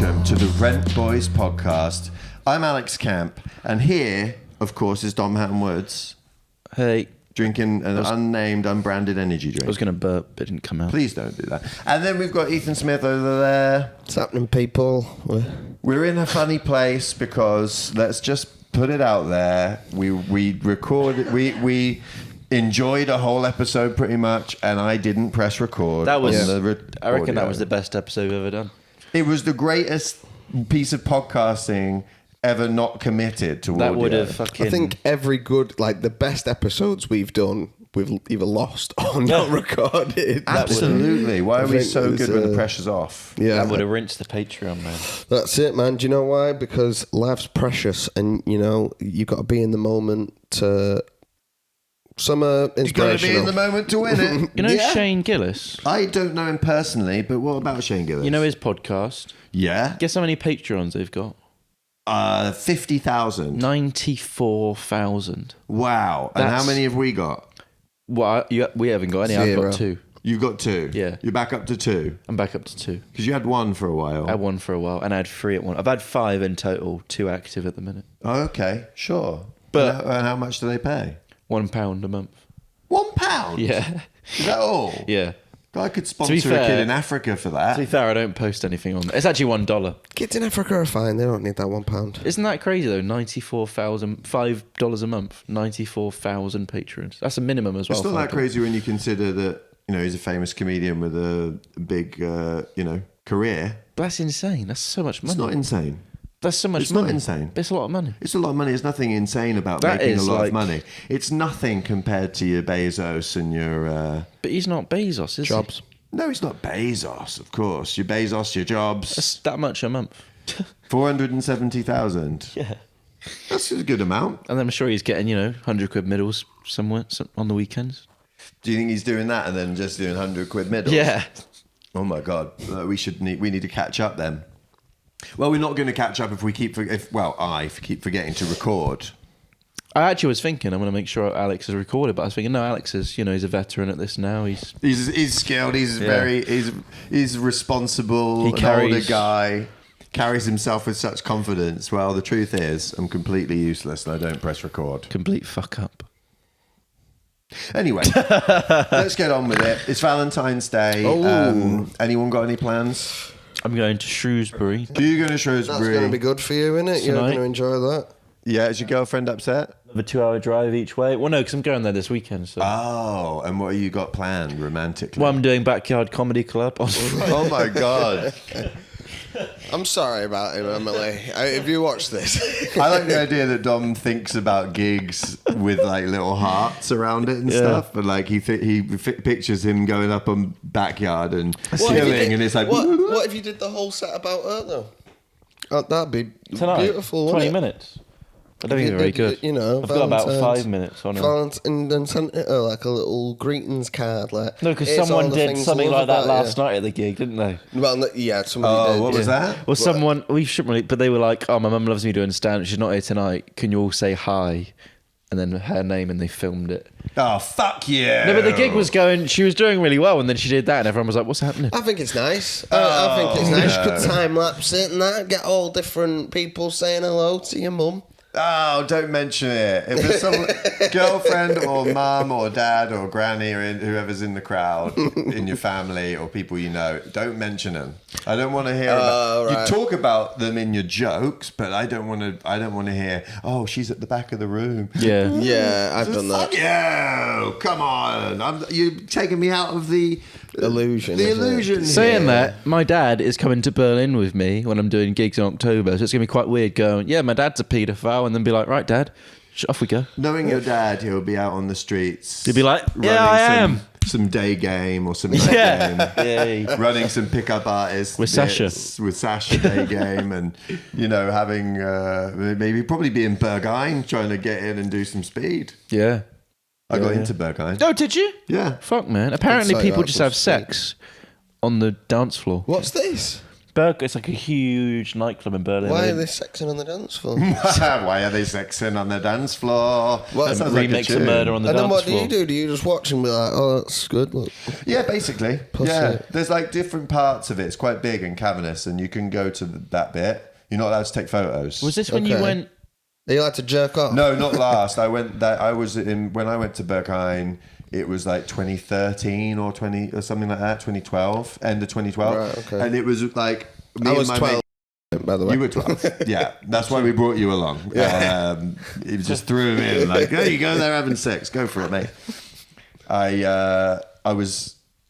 welcome to the Rent Boys podcast. I'm Alex Camp, and here, of course, is Dom Hatton Woods. Hey. Drinking an unnamed, unbranded energy drink. I was going to burp, but it didn't come out. Please don't do that. And then we've got Ethan Smith over there. What's happening, people? We're in a funny place because, let's just put it out there, we recorded, we enjoyed a whole episode pretty much, and I didn't press record. That was, I reckon that was the best episode we've ever done. It was the greatest piece of podcasting ever not committed to that audio. would have fucking... I think every good, like the best episodes we've done, we've either lost or not recorded. Absolutely. Why are we so good when the pressure's off? Yeah, that would have rinsed the Patreon, man. That's it, man. Do you know why? Because life's precious, and you know you got to be in the moment to. Some inspirational. You got to be in the moment to win it. You know Shane Gillis? I don't know him personally, but what about Shane Gillis? You know his podcast? Yeah. Guess how many Patreons they've got? 50,000. 94,000. Wow. And how many have we got? Well, we haven't got any. 0. I've got 2. You've got 2? Yeah. You're back up to 2? I'm back up to 2. Because you had 1 for a while. I had 1 for a while, and I had 3 at one. I've had 5 in total, 2 active at the minute. Oh, okay. Sure. But and how much do they pay? £1 a month. £1? Yeah. Is that all? Yeah. I could sponsor a kid in Africa for that. To be fair, I don't post anything on there. It's actually $1. Kids in Africa are fine. They don't need that £1. Isn't that crazy though? $5 a month, 94,000 patrons. That's a minimum as well. It's not that crazy when you consider that, you know, he's a famous comedian with a big, career. But that's insane. That's so much money. It's not insane. That's so much it's money. It's not insane. But it's a lot of money. It's a lot of money. There's nothing insane about that making a lot like, of money. It's nothing compared to your Bezos and your... But he's not Bezos, is Jobs. he? No, he's not Bezos, of course. Your Bezos, your Jobs. That's that much a month. 470,000. Yeah. That's a good amount. And I'm sure he's getting, £100 middles somewhere on the weekends. Do you think he's doing that and then just doing £100 middles? Yeah. Oh my God. We need to catch up then. Well, we're not going to catch up if I keep forgetting to record. I actually was thinking I'm going to make sure Alex is recorded, but I was thinking, no, Alex is, he's a veteran at this now. He's skilled. He's he's responsible. An older guy, carries himself with such confidence. Well, the truth is, I'm completely useless and I don't press record. Complete fuck up. Anyway, let's get on with it. It's Valentine's Day. Anyone got any plans? I'm going to Shrewsbury. You're going to Shrewsbury. That's going to be good for you, isn't it? You're going to enjoy that. Yeah, is your girlfriend upset? A 2-hour drive each way. Well, no, because I'm going there this weekend. So. Oh, and what have you got planned romantically? Well, I'm doing Backyard Comedy Club on Friday. Oh my God. I'm sorry about him, Emily. If you watch this. I like the idea that Dom thinks about gigs with like little hearts around it and stuff, but like he pictures him going up on Backyard and chilling, and it's like... What if you did the whole set about her, though? That'd be Tonight, beautiful, 20 minutes. I don't think it's very good. I've got about 5 minutes on it. And then sent her like a little greetings card. Like, no, because someone did something like that last night at the gig, didn't they? Well, yeah, somebody did. What was that? Well, someone, we shouldn't really, but they were like, oh, my mum loves me doing stand-up. She's not here tonight. Can you all say hi? And then her name, and they filmed it. Oh, fuck yeah. No, but the gig was going, she was doing really well, and then she did that, and everyone was like, what's happening? I think it's nice. I think it's nice. You could time-lapse it and that. Get all different people saying hello to your mum. Oh, don't mention it. If there's some girlfriend or mum or dad or granny or whoever's in the crowd in your family or people you know, don't mention them. I don't want to hear about. Right. You talk about them in your jokes, but I don't want to hear. Oh, she's at the back of the room. Yeah, yeah, I've done that. Fuck you! Come on, you're taking me out of the illusion. The illusion. Here. Saying that, my dad is coming to Berlin with me when I'm doing gigs in October, so it's gonna be quite weird going, yeah, my dad's a paedophile, and then be like, right, Dad, off we go. Knowing your dad, he'll be out on the streets. He'll be like, yeah, I am. Some day game or some night game. Running some pickup artists with Sasha. With Sasha day game, and having maybe probably be in Berghain trying to get in and do some speed. Yeah. I got into Berghain. Oh, did you? Yeah. Fuck, man. Apparently people just have sex on the dance floor. What's this? It's like a huge nightclub in Berlin. Why are they sexing on the dance floor? Why are they sexing on the dance floor? What, That sounds like a Remix of tune. Murder on the And then Dance what Floor. do? Do you just watch and be like, oh, that's good, look. Yeah, basically. Pussy. Yeah, there's like different parts of it. It's quite big and cavernous, and you can go to that bit. You're not allowed to take photos. Was this when you Okay. went? Are you like to jerk off? No, not last. When I went to Berghain. It was like 2013 or something like that. 2012, end of 2012, Right, okay. and it was like me I and was my 12, by the way. You were 12. Yeah, that's why we brought you along. It just threw him in like, hey, you go there having sex, go for it, mate. I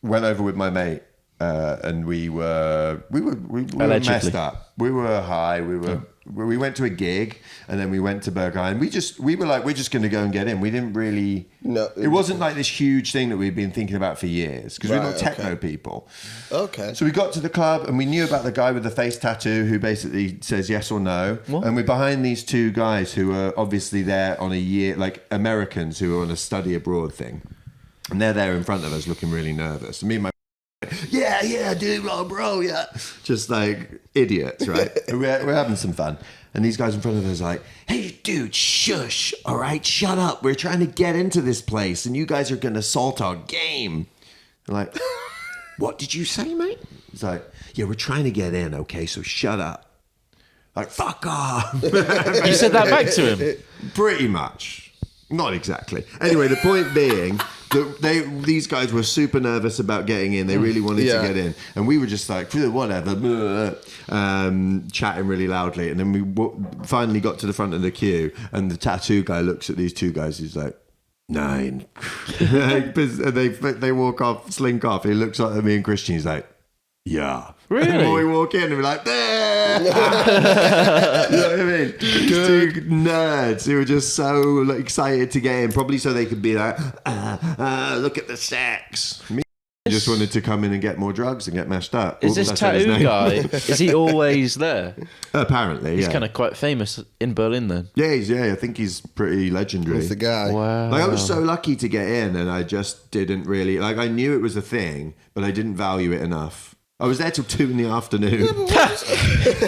went over with my mate, and we were messed up. We were high. We went to a gig, and then we went to Berghain. We were like, we're just going to go and get in. We didn't really. No. It wasn't like this huge thing that we'd been thinking about for years because we're not Right, techno okay. people. Okay. So we got to the club and we knew about the guy with the face tattoo who basically says yes or no. What? And we're behind these two guys who are obviously there on a year, like Americans who are on a study abroad thing. And they're there in front of us looking really nervous. And me and my yeah, dude, bro, yeah. Just like idiots, right? we're having some fun. And these guys in front of us are like, hey, dude, shush, all right? Shut up. We're trying to get into this place and you guys are going to assault our game. We're like, what did you say, mate? It's like, yeah, we're trying to get in, okay? So shut up. Like, fuck off. You said that back to him. Pretty much. Not exactly. Anyway, the point being that these guys were super nervous about getting in. They really wanted to get in. And we were just like, whatever, chatting really loudly. And then we finally got to the front of the queue and the tattoo guy looks at these two guys. He's like, 9. And they walk off, slink off. He looks at me and Christian. He's like, yeah. Really? And we walk in and we're like, there. You know what I mean? Two nerds who were just so like, excited to get in, probably so they could be like, look at the sex. Me just wanted to come in and get more drugs and get mashed up. Is this That's not his tattoo name. guy? Is he always there? Apparently, He's yeah. kind of quite famous in Berlin then. Yeah, I think he's pretty legendary. He's the guy. Wow. Like I was so lucky to get in, and I just didn't really like. I knew it was a thing, but I didn't value it enough. I was there till 2 PM.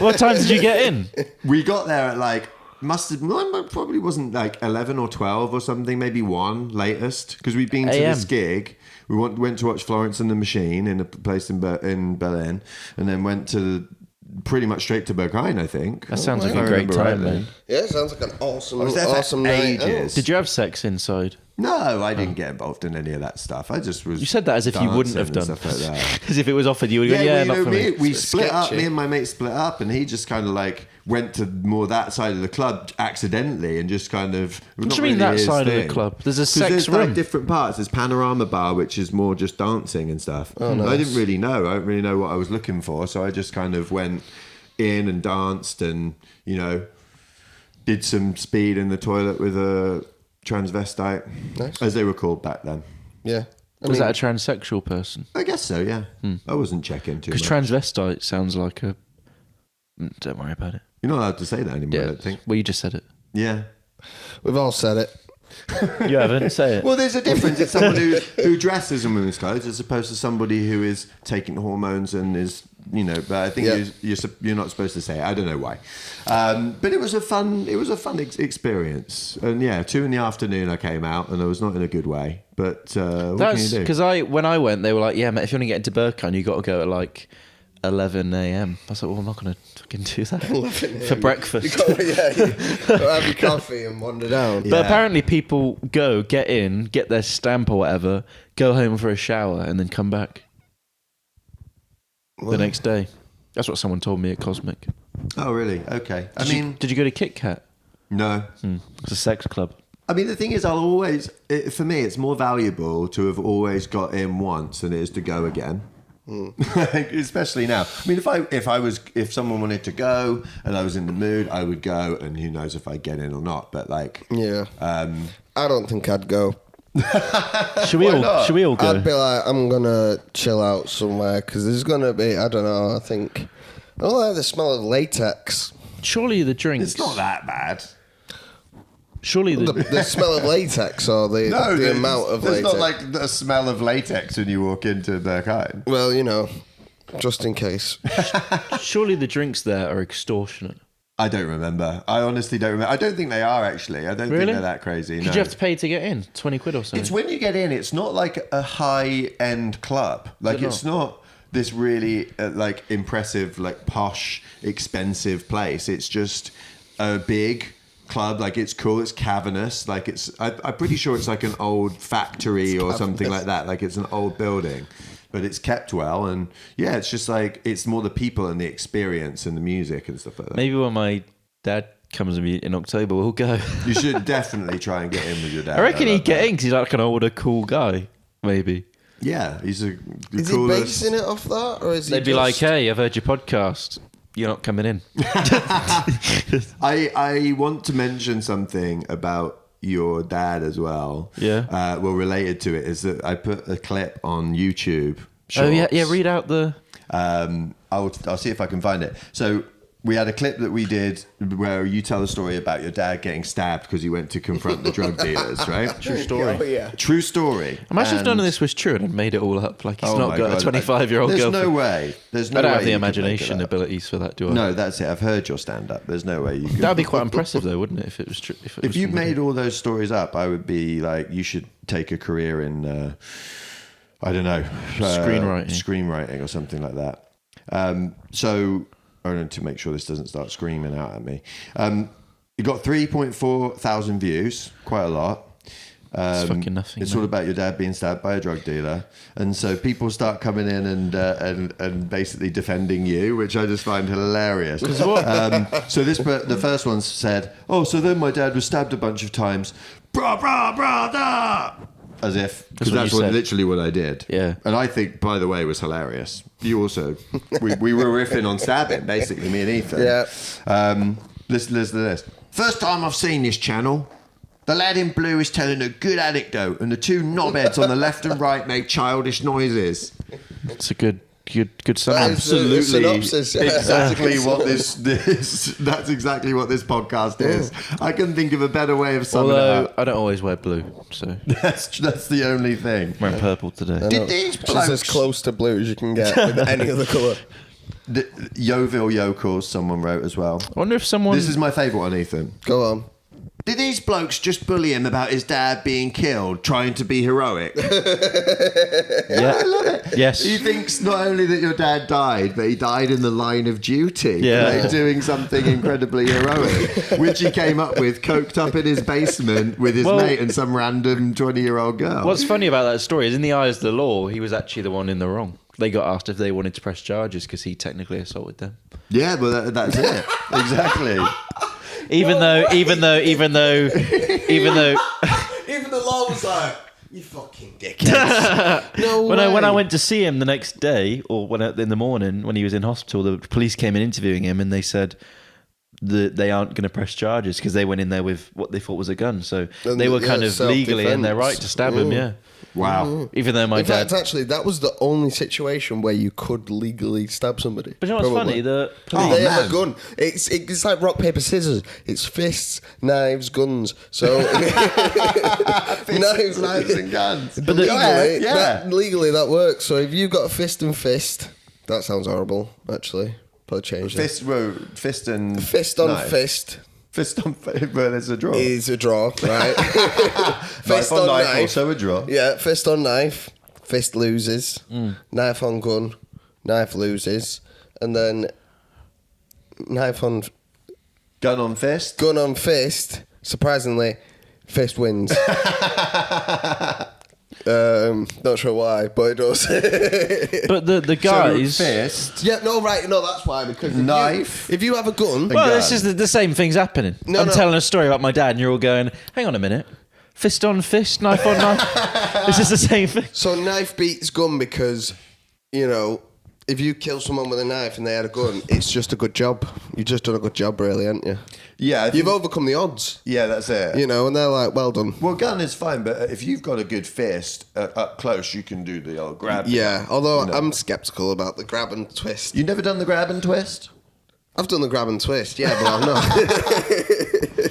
What time did you get in? We got there at like probably wasn't like 11 or 12 or something, maybe 1 latest, because we'd been to AM. this gig. We went to watch Florence and the Machine in a place in Berlin, and then went to pretty much straight to Berghain, I think. That sounds If like I a great remember time, rightly. man. Yeah, it sounds like an awesome, I was there for awesome night ages. out. Did you have sex inside? No, I didn't get involved in any of that stuff. I just was. You said that as if you wouldn't have dancing done. and stuff like that. Because if it was offered, you would have gone, yeah, not for me. We split up. sketchy. Me and my mate split up, and he just kind of like went to more that side of the club accidentally, and just kind of. What do you mean that side of the club? There's a 'Cause sex there's room. like different parts. There's Panorama Bar, which is more just dancing and stuff. Oh, And I nice. didn't really know. I didn't really know what I was looking for, so I just kind of went in and danced, and did some speed in the toilet with a transvestite, Nice. as they were called back then. Yeah. I Was mean, that a transsexual person? I guess so, yeah. I wasn't checking too much. Because transvestite sounds like a... Don't worry about it. You're not allowed to say that anymore, I don't think. Well, you just said it. Yeah. we've all said it. You haven't? Say it. Well, there's a difference. It's someone who dresses in women's clothes as opposed to somebody who is taking hormones and is, but I think you're not supposed to say it. I don't know why. But it was a fun experience. And yeah, 2 PM I came out and I was not in a good way. But what can you do? Because when I went, they were like, yeah, mate, if you want to get into Berghain, you got to go at like 11 AM. I was like, well, I'm not going to fucking do that for breakfast. Go have your coffee and wander down. But apparently people get in, get their stamp or whatever, go home for a shower and then come back the next day. That's what someone told me at Cosmic. Oh, really? Okay. Did you go to Kit Kat? No. It's a sex club. I mean, the thing is, for me, it's more valuable to have always got in once than it is to go again. Especially now. I mean, if someone wanted to go and I was in the mood, I would go, and who knows if I'd get in or not. But like, I don't think I'd go. Should we all go? I'd be like, I'm gonna chill out somewhere because there's gonna be, I don't know, I think I don't like the smell of latex. Surely the drinks. it's not that bad. Surely The smell of latex or the amount of there's latex. not like the smell of latex when you walk into Berghain. Well, just in case. Surely the drinks there are extortionate. I don't remember. I honestly don't remember. I don't think they are, actually. I don't think they're that crazy. Did you have to pay to get in? 20 quid or something? It's when you get in, it's not like a high-end club. Like, it's not this really, like, impressive, like, posh, expensive place. It's just a big club. Like, it's cool. It's cavernous. Like, I'm pretty sure it's like an old factory or something like that. Like, it's an old building. But it's kept well, and yeah, it's just like, it's more the people and the experience and the music and stuff like that. Maybe when my dad comes with me in October, we'll go. You should definitely try and get in with your dad. I reckon he'd get in because he's like an older, cool guy. Maybe. Yeah, he's the Is coolest. he basing it off that, or is he? They'd be like, "Hey, I've heard your podcast. You're not coming in." I want to mention something about your dad as well. Yeah. Well, related to it is that I put a clip on YouTube. Oh yeah. Shorts. Read out the. I'll see if I can find it. So we had a clip that we did where you tell a story about your dad getting stabbed because he went to confront the drug dealers, right? True story. Oh, yeah. True story. Imagine if none of this was true and I'd made it all up. Like he's Oh not my got God. a 25-year-old There's girlfriend. no way. There's no I don't way have the you could make imagination it up. abilities for that, do I? No, that's it. I've heard your stand-up. There's no way you could. That'd be quite impressive, though, wouldn't it? If it was true. If you made all those stories up, I would be like, you should take a career in, I don't know, screenwriting or something like that. So, I wanted to make sure this doesn't start screaming out at me. You got 3.4 thousand views, quite a lot. It's fucking nothing. It's mate. all about your dad being stabbed by a drug dealer, and so people start coming in and basically defending you, which I just find hilarious. So the first one said, "Oh, so then my dad was stabbed a bunch of times, brah brah brah da," as if because what that's you said. literally what I did. Yeah. And I think, by the way, it was hilarious. You also, we were riffing on stabbing, basically, me and Ethan. Yeah. Listen to this. First time I've seen this channel. The lad in blue is telling a good anecdote, and the two knobheads on the left and right make childish noises. It's a good summary. That is the synopsis. Exactly what this. That's exactly what this podcast is. I couldn't think of a better way of summing it Although up. I don't always wear blue, so That's the only thing. I'm wearing purple today. Did these Which is as blokes- close to blue as you can get with any other colour. Yeovil Yokels, someone wrote as well. I wonder if someone. This is my favourite one, Ethan. Go on. Did these blokes just bully him about his dad being killed, trying to be heroic? Yeah. I love it. Yes. He thinks not only that your dad died, but he died in the line of duty. Yeah. Like doing something incredibly heroic, which he came up with, coked up in his basement with his mate and some random 20-year-old girl. What's funny about that story is, in the eyes of the law, he was actually the one in the wrong. They got asked if they wanted to press charges because he technically assaulted them. Yeah, well, that's it. Exactly. Even though. Even the law was like, you fucking dickhead. No way. When I went to see him the next day, or in the morning when he was in hospital, the police came in interviewing him, and they said that they aren't going to press charges because they went in there with what they thought was a gun. So And they were yeah, kind of legally in their self-defense. right to stab him. Yeah. Wow. Even though my In dad. fact, actually, that was the only situation where you could legally stab somebody. But you know what's Probably. funny? The Oh, They have man. a gun. It's like rock, paper, scissors. It's fists, knives, guns. So Knives and guns. But legally, yeah. legally that works. So if you've got a fist and fist, that sounds horrible. Actually, probably change that. Fist and Fist on knife. fist Fist on fist. Well, there's a draw. is a draw, right? Knife on knife, also a draw. Yeah, fist on knife, fist loses. Knife on gun, knife loses, and then knife on Gun on fist. gun on fist. Surprisingly, fist wins. Not sure why, but it does. But the guys. So fist. Yeah, no, right, no, that's why, because Knife. if you have a gun, Well, gun. this is the same thing's happening. No, I'm no. telling a story about my dad, and you're all going, "Hang on a minute, fist on fist, knife on knife." This is the same thing. so knife beats gun because, you know, if you kill someone with a knife and they had a gun, it's just a good job. You've just done a good job, really, haven't you? Yeah, I think- You've overcome the odds, yeah, that's it. you know, and they're like, well done. Well, gun is fine, but if you've got a good fist up close, you can do the old grab. Yeah, although You know. I'm sceptical about the grab and twist. You never done the grab and twist? I've done the grab and twist, yeah, but I'm not.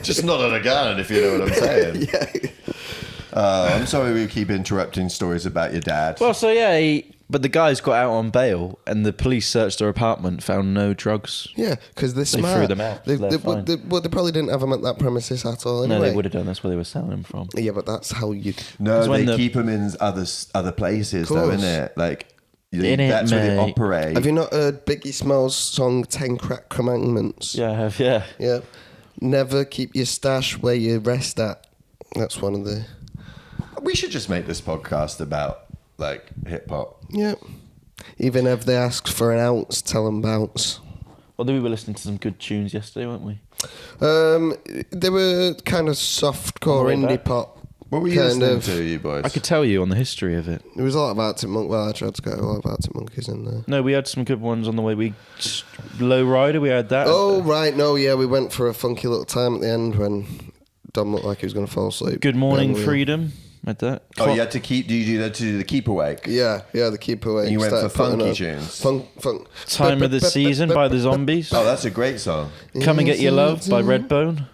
Just not on a gun, if you know what I'm saying. I'm sorry we keep interrupting stories about your dad. Well, so yeah, but the guys got out on bail, and the police searched their apartment, found no drugs. Yeah, because they're They smart. threw them out. They Fine. probably didn't have them at that premises at all anyway. No, they would have done. That's where they were selling them from. Yeah, but that's how you... No, It's when they the- keep them in other places, Course. though, innit? Like, Innit, that's where they mate. operate. Have you not heard Biggie Smalls' song 10 Crack Commandments? Yeah, I have. Yeah. Yeah. Never keep your stash where you rest at. That's one of the... We should just make this podcast about, like, hip-hop. Yeah. Even if they ask for an ounce, tell them bounce. Although we were listening to some good tunes yesterday, weren't we? They were kind of softcore On the way indie back. pop. What were you kind listening of- to, you boys? I could tell you on the history of it. There was a lot of Arctic Monkeys. Well, I tried to get a lot of Arctic Monkeys in there. No, we had some good ones on the way. Low Rider, we had that. Oh, right. No, yeah, we went for a funky little time at the end when Dom looked like he was going to fall asleep. Good Morning Then we- Freedom, had that. Oh, you had to keep... Do you do that to do the keep awake? Yeah, the Keep Away. And you went for Started putting funky up tunes? Funk. Time of the Season by the Zombies. Oh, that's a great song. Come and Get Your Love by Redbone.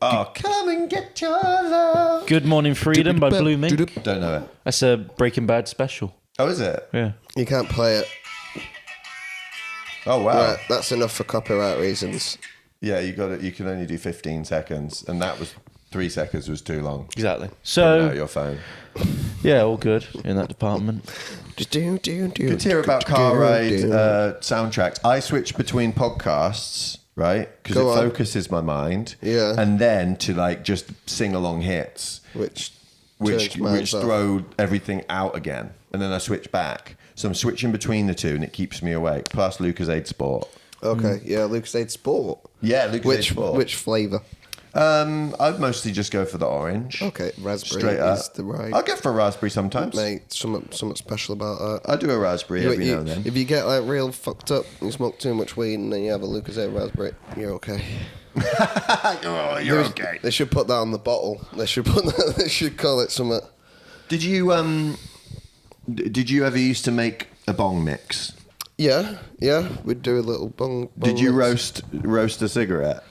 Oh, come and get your love. Good Morning Freedom by Blue Mink. Don't know it. That's a Breaking Bad special. Oh, is it? Yeah. You can't play it. Oh, wow. Right, that's enough for copyright reasons. Yeah, you got it. You can only do 15 seconds, and that was 3 seconds was too long. Exactly. Put it out So, your phone. yeah, all good in that department. Good to hear about car ride soundtracks. I switch between podcasts, right? Because Go it on. focuses my mind. Yeah. And then to like just sing along hits, Which which minds off. throw everything out again, and then I switch back. So I'm switching between the two, and it keeps me awake. Plus Lucasade Sport. Okay, yeah, Lucasade Sport. Yeah, Lucasade Sport. Which flavour? I'd mostly just go for the orange. Okay, raspberry Straight is up. the right. I'll go for raspberry sometimes. Mate, something special about that. I do a raspberry every now and then. If you get like real fucked up, you smoke too much weed, and then you have a Lucasade raspberry, you're okay. Oh, you're okay. They should put that on the bottle. They should put that. They should call it something. Did you ever used to make a bong mix? Yeah, we'd do a little bong. Did you mix. roast a cigarette?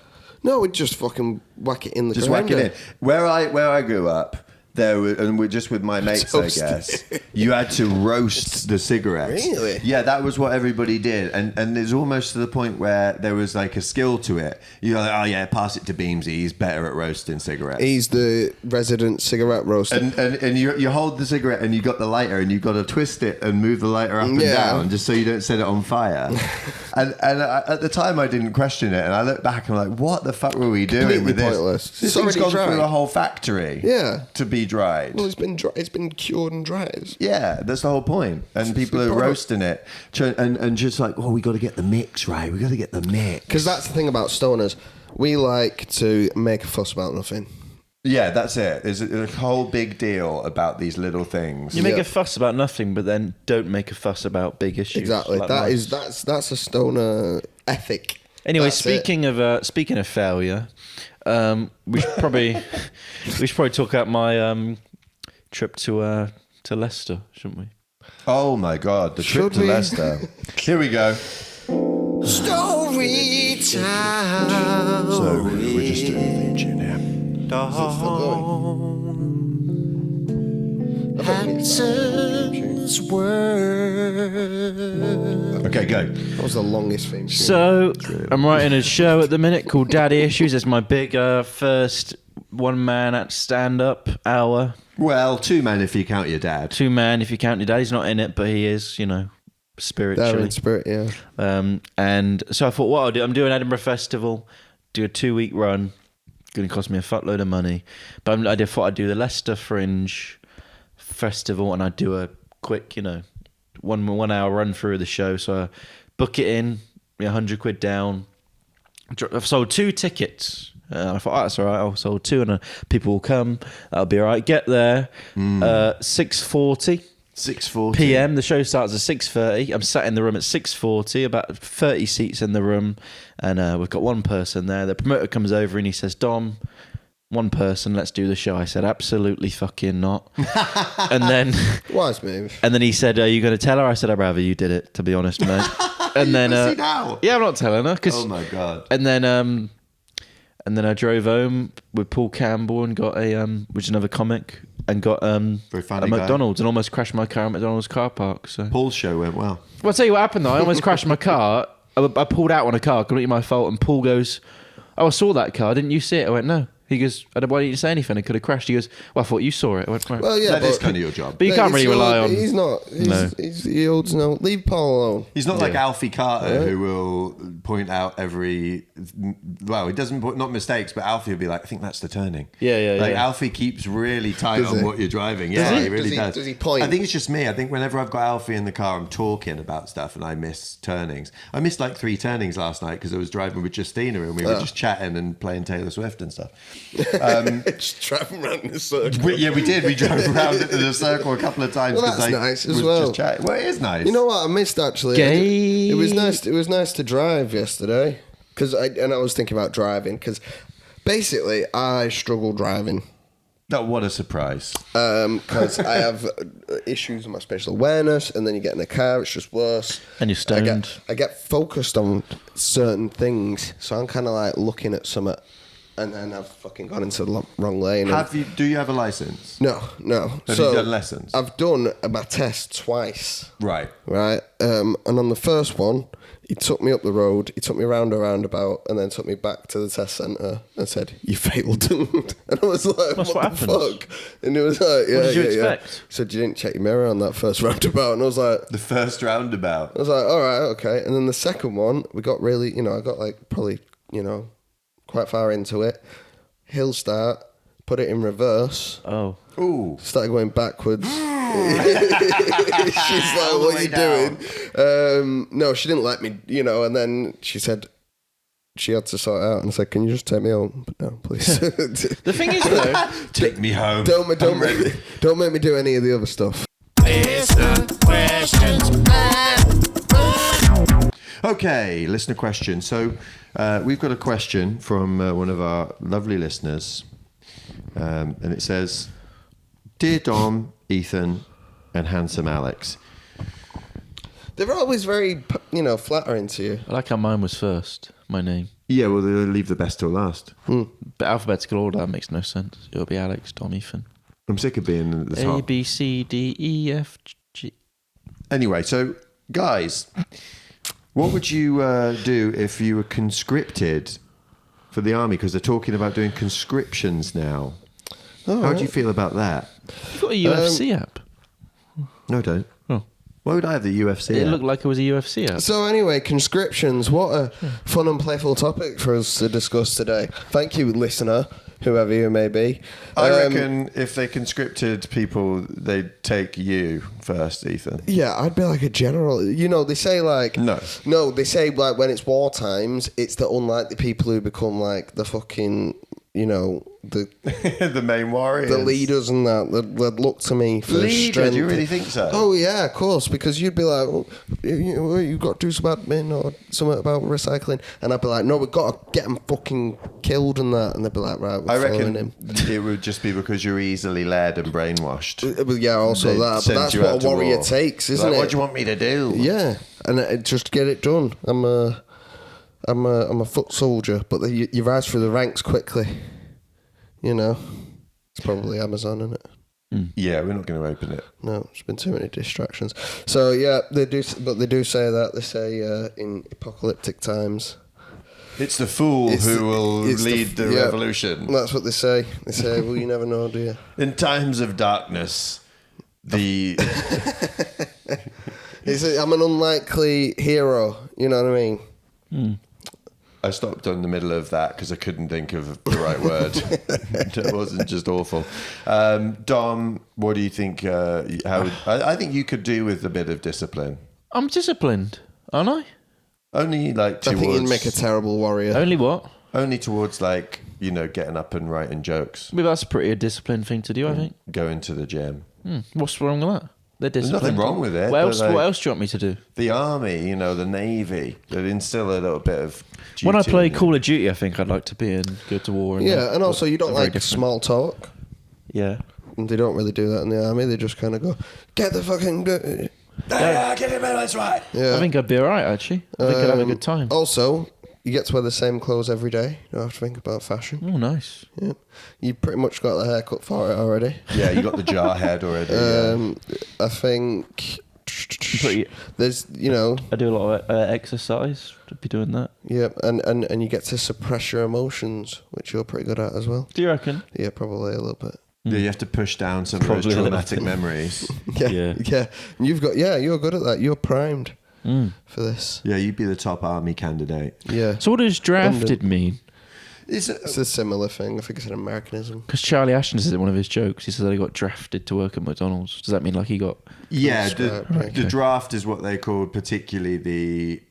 No, we'd just fucking whack it in the Just grinder. whack it in. Where I grew up, there were, and we're just with my mates, I Toast. guess. You had to roast the cigarettes. Really? Yeah, that was what everybody did, and it's almost to the point where there was like a skill to it. You're like, oh yeah, pass it to Beamsy. He's better at roasting cigarettes. He's the resident cigarette roaster. And you hold the cigarette and you got the lighter and you got to twist it and move the lighter up and Yeah. down just so you don't set it on fire. and at the time I didn't question it, and I look back and I'm like, what the fuck were we doing Completely with this? pointless. This It's thing's already gone through dried. a whole factory, Yeah. to be dried. Well, it's been cured and dried. Yeah, that's the whole point. And people are product. roasting it and just like, oh, we got to get the mix right. We got to get the mix. Because that's the thing about stoners. We like to make a fuss about nothing. Yeah, that's it. There's a whole big deal about these little things. You make Yeah. a fuss about nothing, but then don't make a fuss about big issues. Exactly. like That's a stoner ethic. Anyway, That's it. speaking of failure, we should probably talk about my trip to Leicester, shouldn't we? Oh my God, the trip Should to we? Leicester. Here we go. Story time. So we're just doing a theme tune here. Okay, go. That was the longest theme tune. So I'm writing a show at the minute called Daddy Issues. It's my big first one-man at stand-up hour. Well, 2 men if you count your dad. 2-man if you count your dad. He's not in it, but he is, They're spiritually. in spirit, yeah. And so I thought, what I'll do, I'm doing Edinburgh Festival, do a 2-week run. Going to cost me a fuckload of money. But I thought I'd do the Leicester Fringe Festival and I'd do a quick, 1 hour run through the show. So I book it in, £100 down. I've sold 2 tickets. I thought, that's all right. I'll sold 2 and people will come. That'll be all right. Get there, 6:40. 6:40 PM. The show starts at 6:30. I'm sat in the room at 6:40, about 30 seats in the room, and we've got one person there. The promoter comes over and he says, Dom, one person, let's do the show. I said, absolutely fucking not. and then Wise move. and then he said, are you going to tell her? I said, I'd rather you did it, to be honest, mate. And then pussy now. yeah, I'm not telling her. 'cause- Oh my God. And then And then I drove home with Paul Campbell and got a which is another comic, and got Very funny a guy. McDonald's and almost crashed my car at McDonald's car park. So Paul's show went well. Well, I'll tell you what happened though. I almost crashed my car. I pulled out on a car, completely my fault. And Paul goes, "Oh, I saw that car. Didn't you see it?" I went, "No." He goes, "Why didn't you say anything? It could have crashed." He goes, "Well, I thought you saw it." I went, "Right." Well, yeah, That is kind of your job. But you can't really rely on. He's not. He holds no. Leave Paul alone. He's not like Alfie Carter, who will point out every. Well, he doesn't put not mistakes, but Alfie will be like, "I think that's the turning." Yeah. Like Alfie keeps really tight Does on he? what you're driving. Does Yeah, he? he really Does he- does. does he point? I think it's just me. I think whenever I've got Alfie in the car, I'm talking about stuff and I miss turnings. I missed like 3 turnings last night because I was driving with Justina and we were just chatting and playing Taylor Swift and stuff. Just driving around in a circle. We did. We drove around in a circle a couple of times. Well, 'cause that's I nice as was well. Just chatting. Well, it is nice. You know what I missed actually? Gay. It was nice. It was nice to drive yesterday I was thinking about driving because basically I struggle driving Oh, what a surprise. because I have issues with my spatial awareness, and then you get in a car, it's just worse. And you're stoned. I get focused on certain things, so I'm kind of like looking at something, and then I've fucking gone into the wrong lane. and- Do you have a license? No. Have you done lessons? I've done my test twice. Right. Right, and on the first one, he took me up the road, he took me round a roundabout, and then took me back to the test centre and said, "You failed." And I was like, That's what what the happens. fuck? And it was like, yeah, did you yeah, expect? yeah. He said, "You didn't check your mirror on that first roundabout." And I was like, The first roundabout. all right, okay. And then the second one, we got really, I got like probably, quite far into it. Hill start, put it in reverse, Oh. Ooh. started going backwards. She's like, "What are you doing?" No, she didn't let me, and then she said she had to sort it out, and I said, "Can you just take me home?" But no, please. The thing is though, Take me home. don't make me do any of the other stuff. Okay, listener question. So we've got a question from one of our lovely listeners. And it says, "Dear Dom, Ethan, and handsome Alex." They're always very, flattering to you. I like how mine was first. My name, Yeah, well, they'll leave the best till last. but alphabetical order makes no sense. It'll be Alex, Tom, Ethan. I'm sick of being at the A top. B C D E F G. Anyway, so guys, what would you do if you were conscripted for the army? Because they're talking about doing conscriptions now. How do you feel about that? You've got a UFC app. No, I don't. Oh. Why would I have the UFC? It app? looked like it was a UFC app. So anyway, conscriptions. What a fun and playful topic for us to discuss today. Thank you, listener, whoever you may be. I reckon if they conscripted people, they'd take you first, Ethan. Yeah, I'd be like a general. They say like... No, they say like when it's war times, it's the unlikely people who become like the fucking, the The main warriors. the leaders and that. They'd look to me for Leader? strength. Do you really think so? Oh, yeah, of course, because you'd be like, you've got to do some admin or something about recycling. And I'd be like, no, we've got to get them fucking killed and that. And they'd be like, right, we're I following reckon him. it would just be because you're easily led and brainwashed. But yeah, also They'd that. But send that's you out what a to warrior war. takes, isn't Like, it? what do you want me to do? Yeah, and just get it done. I'm a foot soldier, but you rise through the ranks quickly. It's probably Amazon, isn't it? Yeah, we're not going to open it. No, there's been too many distractions. So yeah, they do say that. They say in apocalyptic times, It's the fool who will lead the yeah, revolution. That's what they say. They say, well, you never know, do you? In times of darkness, the I'm an unlikely hero. You know what I mean? I stopped in the middle of that because I couldn't think of the right word. It wasn't just awful. Dom, what do you think? I think you could do with a bit of discipline. I'm disciplined, aren't I? Only like I towards, think you'd make a terrible warrior. Only what? only towards like getting up and writing jokes, Maybe that's a pretty disciplined thing to do, I think. going to the gym. What's wrong with that? They're There's disciplined. nothing wrong with it. What but, else? like, What else do you want me to do? The army, the navy, that instill a little bit of duty When I play in you. Call of Duty, I think I'd like to be and go to war. Yeah, and also you don't Very like different. small talk. Yeah. And they don't really do that in the army. They just kind of go, get the fucking... Yeah, get him in, that's right. Yeah. I think I'd be alright, actually. I think I'd have a good time. Also, You get to wear the same clothes every day. You don't have to think about fashion. Oh, nice. Yeah. You pretty much got the haircut for it already. Yeah, you got the jar head already. I think Pretty, there's, you know... I do a lot of exercise to be doing that. Yeah, and you get to suppress your emotions, which you're pretty good at as well. Do you reckon? Yeah, probably a little bit. Yeah, you have to push down some of Probably those a little traumatic bit. memories. Yeah. And you've got... Yeah, you're good at that. You're primed for this. Yeah, you'd be the top army candidate. Yeah. So what does drafted mean? It's a similar thing. I think it's an Americanism. Because Charlie Ashton says it in one of his jokes. He says that he got drafted to work at McDonald's. Does that mean like he got... Yeah, Right, the draft is what they called particularly the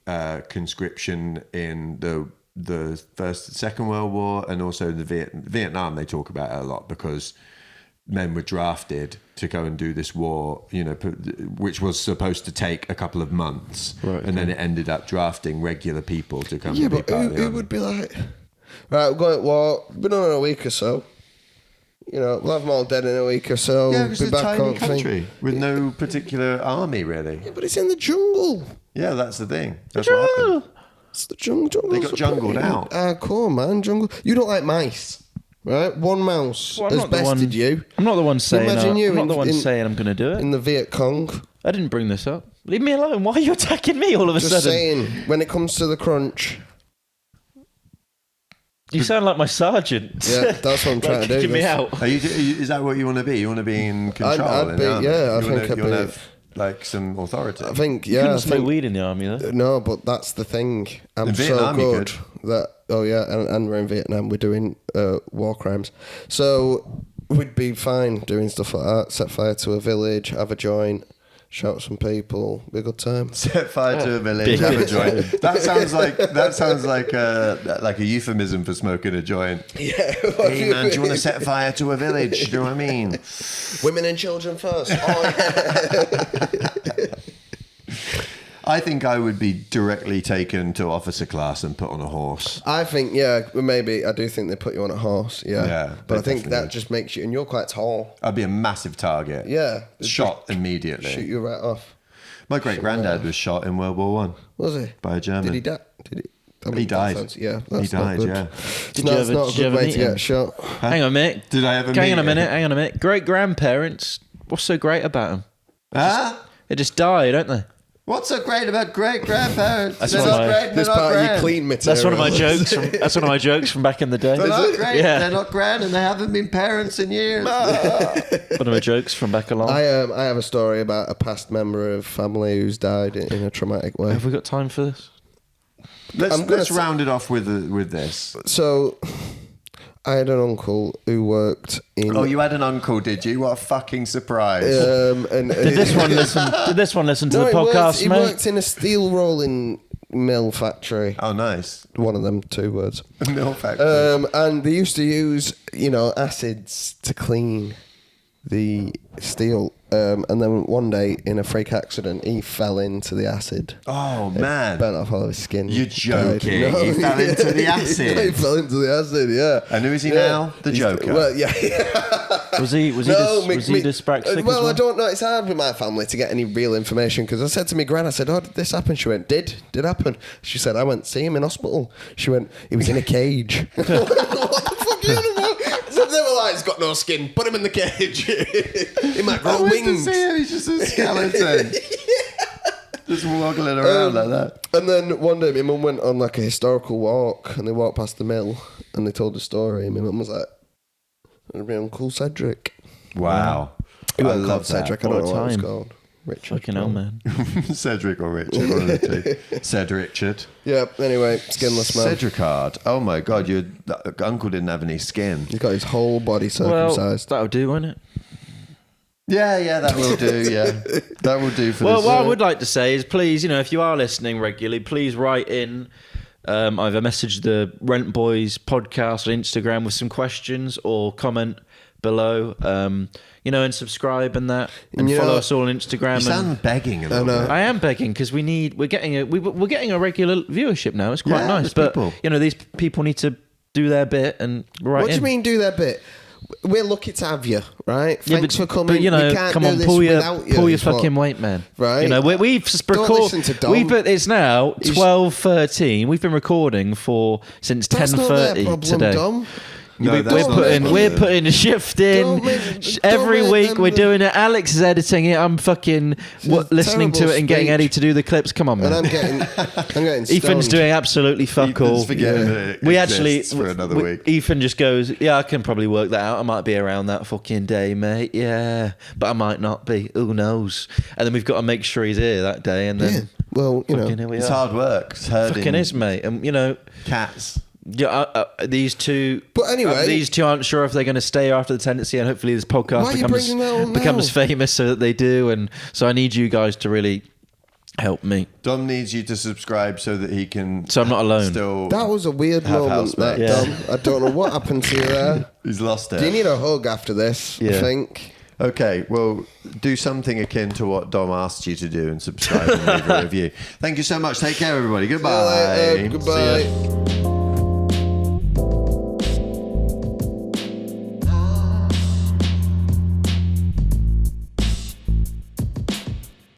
conscription in the First and Second World War, and also the Vietnam. They talk about it a lot because men were drafted to go and do this war, you know, which was supposed to take a couple of months, Right, and then it ended up drafting regular people to come. Yeah, and be but part of the who army. would be like... Right, we're going... Well, been on in a week or so. You know, we'll have them all dead in a week or so. Yeah, it's be a back tiny on thing. country with no particular army, really. Yeah, but it's in the jungle. Yeah, that's the thing. That's what happened. It's the jungle. They got jungled out. Cool, man. Jungle. You don't like mice, right? One mouse Well, I'm has not the bested one- you I'm not the one saying imagine you I'm not in- the one in- saying I'm going to do it. in the Viet Cong. I didn't bring this up. Leave me alone. Why are you attacking me all of a Just sudden? saying, when it comes to the crunch, You sound like my sergeant. yeah, that's what I'm trying to do. Kicking me This. out. Is that what you want to be? You want to be in control? I'd in be- the army? yeah, I You think wanna- I'd you wanna be- have like some authority. I think, You yeah, I couldn't smoke think, weed in the army though. no, but that's the thing. I'm In so Vietnam, you good that, oh yeah, and we're in Vietnam, we're doing war crimes. So we'd be fine doing stuff like that, set fire to a village, have a joint, shout at some people, be a good time. Set fire to a village, Big have a good joint. That sounds like a euphemism for smoking a joint. Yeah. Hey man, do you want to set fire to a village? Do you know what I mean? Women and children first. Oh, yeah. I think I would be directly taken to officer class and put on a horse. I think, yeah, maybe. I do think they put you on a horse, yeah. Yeah, but I they think that definitely just makes you, and you're quite tall. I'd be a massive target. Yeah. They Shot just immediately. shoot you right off. My great granddad was shot in World War One Was he? by a German. Did he die? Did he? I mean, He died. that sounds- yeah, He that's not died, good. yeah. Did No, you it's ever- not did a you good ever way meet to him? get shot. Hang on a minute. Did I ever Hang meet on a him? minute. Hang on a minute. Great grandparents. What's so great about them? Huh? They just die, don't they? What's so great about great grandparents? That's They're one of not my- great. They're This not part of your grand. clean material. That's one of my jokes. That's one of my jokes from back in the day. They're not great. Yeah. They're not grand, and they haven't been parents in years. One of my jokes from back along. I have a story about a past member of family who's died in a traumatic way. Have we got time for this? Let's round it off with this. So, I had an uncle who worked in. Oh, you had an uncle, did you? What a fucking surprise! and Did this one listen? Did this one listen to No, the podcast, he mate? worked in a steel rolling mill factory. Oh, nice. One of them, 2 words. Mill factory. And they used to use, acids to clean the steel. And then one day, in a freak accident, he fell into the acid. Oh man, Burnt off all of his skin. You're Died. joking. He fell into the acid. he fell into the acid, yeah. And who is he now? The Joker. Well, yeah. Was he dyspraxic? Well, as well? I don't know. It's hard with my family to get any real information because I said to my gran, I said, "Oh, did this happen?" She went, "Did happen?" She said, "I went to see him in hospital." She went, "He was in a cage." What the fuck are you on about? So they were like, "He's got no skin. Put him in the cage. He might grow I went to wings." see him. He's just a skeleton. Just waggling around like that. And then one day, my mum went on like a historical walk, and they walked past the mill, and they told the story. And my mum was like, "It'd be Uncle Cedric." Wow. He I wasn't love called Cedric. I What don't a know what it was time. called. Richard. Fucking hell, man. Cedric or Richard, one of the two. Ced Richard. Yeah. Anyway, skinless man. Cedricard. Oh my God, your uncle didn't have any skin. He's got his whole body Well, circumcised. that'll do, won't it? Yeah, that will do. Yeah, that will do for Well, this. what I would like to say is, please, if you are listening regularly, please write in. Either message the Rent Boys podcast on Instagram with some questions or comment below. And subscribe and that, and follow us all on Instagram. You sound begging a little bit. I am begging because we're getting a regular viewership now. It's quite Yeah, nice, there's but people. these people need to do their bit and write What do you in. mean do their bit? we're lucky to have you, right? Yeah, Thanks for coming. But, you know, we can't come do on, this pull your without you, is fucking what- weight, man. Right. You know, we've Don't listen to Dom. it's now 12:13. We've been recording since That's not their 10:30 problem, today. Dom. No, that's not We're it. putting a shift in every don't week. make We're them doing it. Alex is editing it. I'm fucking listening to terrible it and getting speech. Eddie to do the clips. Come on, man. And I'm getting Ethan's stoned. doing absolutely fuck all. Ethan's forgetting that it We actually exists for another week. Ethan just goes, yeah, I can probably work that out. I might be around that fucking day, mate. Yeah, but I might not be. Who knows? And then we've got to make sure he's here that day. And then Yeah. Well, you know. fucking here we It's are. hard work. It's herding Fucking is, mate. And you know, cats. yeah, these two. But anyway- these two aren't sure if they're going to stay after the tendency, and hopefully this podcast Why are you bringing that up now? becomes famous so that they do. And so I need you guys to really help me, Dom needs you to subscribe so that he can. so I'm not alone. Still, That was a weird Have moment, that, housemates. Dom. I don't know what happened to you there. he's lost it. Do you need a hug after this, I Yeah. think? Okay, well, do something akin to what Dom asked you to do and subscribe and leave a review. Thank you so much. Take care, everybody. Goodbye. Goodbye.